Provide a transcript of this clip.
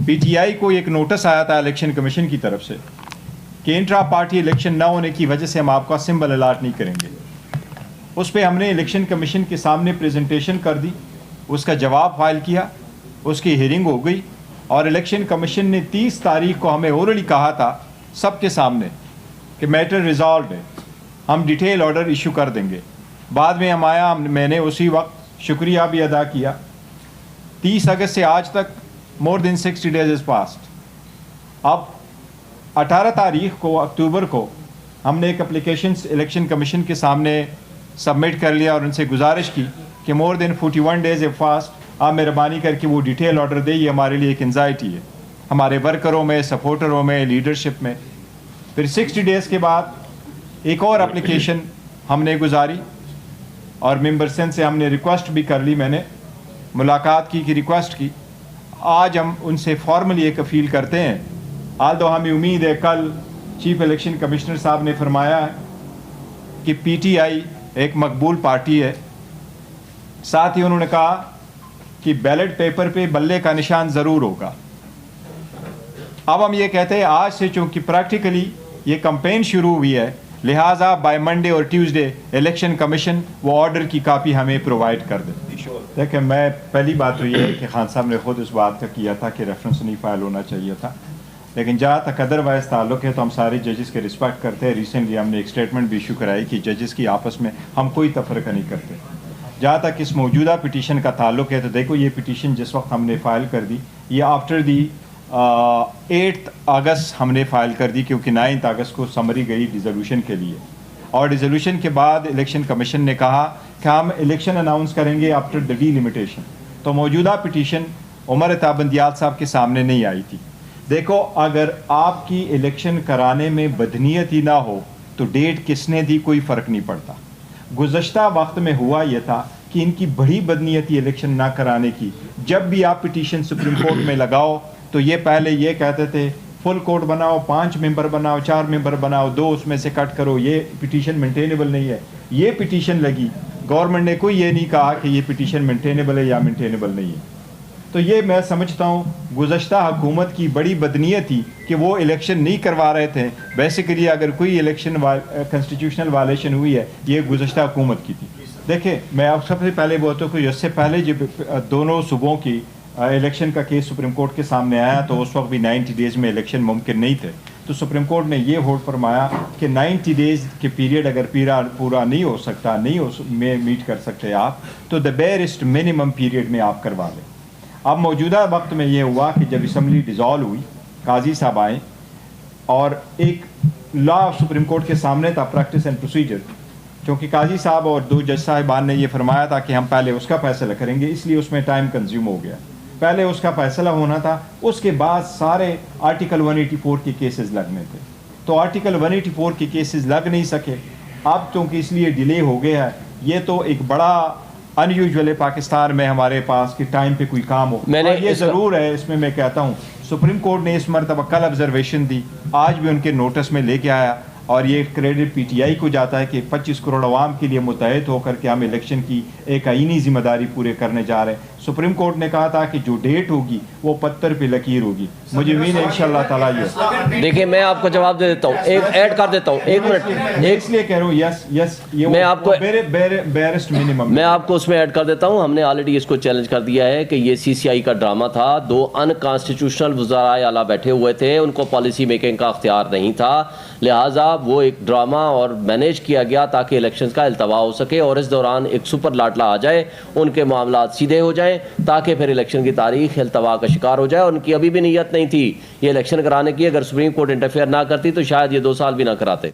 P T I کو ایک notice آیا تھا الیکشن کمیشن کی طرف سے کہ انٹرا پارٹی الیکشن نہ ہونے کی وجہ سے ہم آپ کا سمبل الاٹ نہیں کریں گے. اس پہ ہم نے الیکشن کمیشن کے سامنے پریزنٹیشن کر دی, اس کا جواب فائل کیا, اس کی ہیئرنگ ہو گئی, اور الیکشن کمیشن نے 30 تاریخ کو ہمیں اورلی کہا تھا سب کے سامنے کہ میٹر ریزالوڈ ہے, ہم ڈیٹیل آرڈر ایشو کر دیں گے. بعد میں ہم آیا, میں نے اسی وقت شکریہ بھی ادا کیا. 30 اگست سے آج تک مور دین 60 days از پاسڈ. اب 18 تاریخ کو اکتوبر کو ہم نے ایک اپلیکیشن الیکشن کمیشن کے سامنے سبمٹ کر لیا اور ان سے گزارش کی کہ مور دین 41 days از پاسڈ, آپ مہربانی کر کے وہ ڈیٹیل آرڈر دیں, یہ ہمارے لیے ایک انزائٹی ہے ہمارے ورکروں میں, سپورٹروں میں, لیڈرشپ میں. پھر 60 days کے بعد ایک اور اپلیکیشن ہم نے گزاری اور ممبر سندھ سے ہم نے ریکویسٹ بھی کر لی, میں نے ملاقات کی کہ ریکویسٹ کی. آج ہم ان سے فارملی ایک اپیل کرتے ہیں, آلدو ہمیں امید ہے کل چیف الیکشن کمشنر صاحب نے فرمایا ہے کہ پی ٹی آئی ایک مقبول پارٹی ہے. ساتھ ہی انہوں نے کہا کہ بیلٹ پیپر پہ بلے کا نشان ضرور ہوگا. اب ہم یہ کہتے ہیں آج سے چونکہ پریکٹیکلی یہ کمپین شروع ہوئی ہے, لہٰذا بائی منڈے اور ٹیوزڈے الیکشن کمیشن وہ آرڈر کی کاپی ہمیں پرووائڈ کر دے. دیکھیں, میں پہلی بات تو یہ ہے کہ خان صاحب نے خود اس بات کا کیا تھا کہ ریفرنس نہیں فائل ہونا چاہیے تھا, لیکن جہاں تک ادروائز تعلق ہے تو ہم سارے ججز کے رسپیکٹ کرتے ہیں. ریسنٹلی ہم نے ایک اسٹیٹمنٹ بھی ایشو کرائی کہ ججز کی آپس میں ہم کوئی تفرقہ نہیں کرتے. جہاں تک اس موجودہ پٹیشن کا تعلق ہے تو دیکھو, یہ پٹیشن جس وقت ہم نے فائل کر دی یہ آفٹر دی 8 اگست ہم نے فائل کر دی, کیونکہ 9 اگست کو سمری گئی ریزولوشن کے لیے, اور ریزولوشن کے بعد الیکشن کمیشن نے کہا کہ ہم الیکشن اناؤنس کریں گے آفٹر دا ڈی لمیٹیشن. تو موجودہ پٹیشن عمر عطا بندیال صاحب کے سامنے نہیں آئی تھی. دیکھو, اگر آپ کی الیکشن کرانے میں بدنیتی نہ ہو تو ڈیٹ کس نے دی کوئی فرق نہیں پڑتا. گزشتہ وقت میں ہوا یہ تھا کہ ان کی بڑی بدنیتی الیکشن نہ کرانے کی. جب بھی آپ پٹیشن سپریم کورٹ میں لگاؤ تو یہ پہلے یہ کہتے تھے فل کورٹ بناؤ, 5 ممبر بناؤ, 4 ممبر بناؤ, 2 اس میں سے کٹ کرو, یہ پٹیشن مینٹینیبل نہیں ہے. یہ پٹیشن لگی, گورنمنٹ نے کوئی یہ نہیں کہا کہ یہ پٹیشن مینٹینیبل ہے یا مینٹینیبل نہیں ہے. تو یہ میں سمجھتا ہوں گزشتہ حکومت کی بڑی بدنیت تھی کہ وہ الیکشن نہیں کروا رہے تھے. بیسیکلی اگر کوئی الیکشن کنسٹیٹیوشنل وائلیشن ہوئی ہے یہ گزشتہ حکومت کی تھی. دیکھیں, میں آپ سب سے پہلے بولتا ہوں کہ اس سے پہلے جب دونوں صوبوں کی الیکشن کا کیس سپریم کورٹ کے سامنے آیا تو اس وقت بھی 90 days میں الیکشن ممکن نہیں تھے. تو سپریم کورٹ نے یہ ہولڈ فرمایا کہ 90 days کے پیریڈ اگر پورا نہیں ہو سکتا, میٹ کر سکتے آپ, تو دا بیئرسٹ منیمم پیریڈ میں آپ کروا لیں. اب موجودہ وقت میں یہ ہوا کہ جب اسمبلی ڈیزالو ہوئی, قاضی صاحب آئے اور ایک لا سپریم کورٹ کے سامنے تھا, پریکٹس اینڈ پروسیجر. چونکہ قاضی صاحب اور 2 جج صاحبان نے یہ فرمایا تھا کہ ہم پہلے اس کا فیصلہ کریں گے, اس لیے اس میں ٹائم کنزیوم ہو گیا. پہلے اس کا فیصلہ ہونا تھا, اس کے بعد سارے آرٹیکل 184 کے کیسز لگنے تھے. تو آرٹیکل 184 کے کیسز لگ نہیں سکے. اب چونکہ اس لیے ڈیلے ہو گیا ہے, یہ تو ایک بڑا ان یوزول ہے پاکستان میں ہمارے پاس کہ ٹائم پہ کوئی کام ہو. یہ ضرور ہے, اس میں کہتا ہوں سپریم کورٹ نے اس مرتبہ کل آبزرویشن دی, آج بھی ان کے نوٹس میں لے کے آیا, اور یہ کریڈٹ پی ٹی آئی کو جاتا ہے کہ 25 کروڑ عوام کے لیے متحد ہو کر کے ہم الیکشن کی ایک آئینی ذمہ داری پورے کرنے جا رہے ہیں. سپریم کورٹ نے کہا تھا کہ جو ڈیٹ ہوگی وہ پتھر پہ لکیر ہوگی. مجھے امید ہے انشاءاللہ تعالیٰ یہ. دیکھیں, میں آپ کو جواب دے دیتا ہوں, ایک ایڈ کر دیتا ہوں, 1 منٹ. اس لیے کہہ رہا ہوں یس یہ میں آپ کو بیئرسٹ منیمم میں آپ کو اس میں ایڈ کر دیتا ہوں. ہم نے آلریڈی اس کو چیلنج کر دیا ہے کہ یہ سی سی آئی کا ڈرامہ تھا. 2 انکانسٹیٹیوشنل وزرائے اعلیٰ بیٹھے ہوئے تھے, ان کو پالیسی میکنگ کا اختیار نہیں تھا, لہٰذا وہ ایک ڈرامہ اور مینیج کیا گیا تاکہ الیکشنز کا التوا ہو سکے اور اس دوران ایک سپر لاٹلا آ جائے, ان کے معاملات سیدھے ہو جائیں تاکہ پھر الیکشن کی تاریخ التوا کا شکار ہو جائے. ان کی ابھی بھی نیت نہیں تھی یہ الیکشن کرانے کی. اگر سپریم کورٹ انٹرفیئر نہ کرتی تو شاید یہ 2 سال بھی نہ کراتے.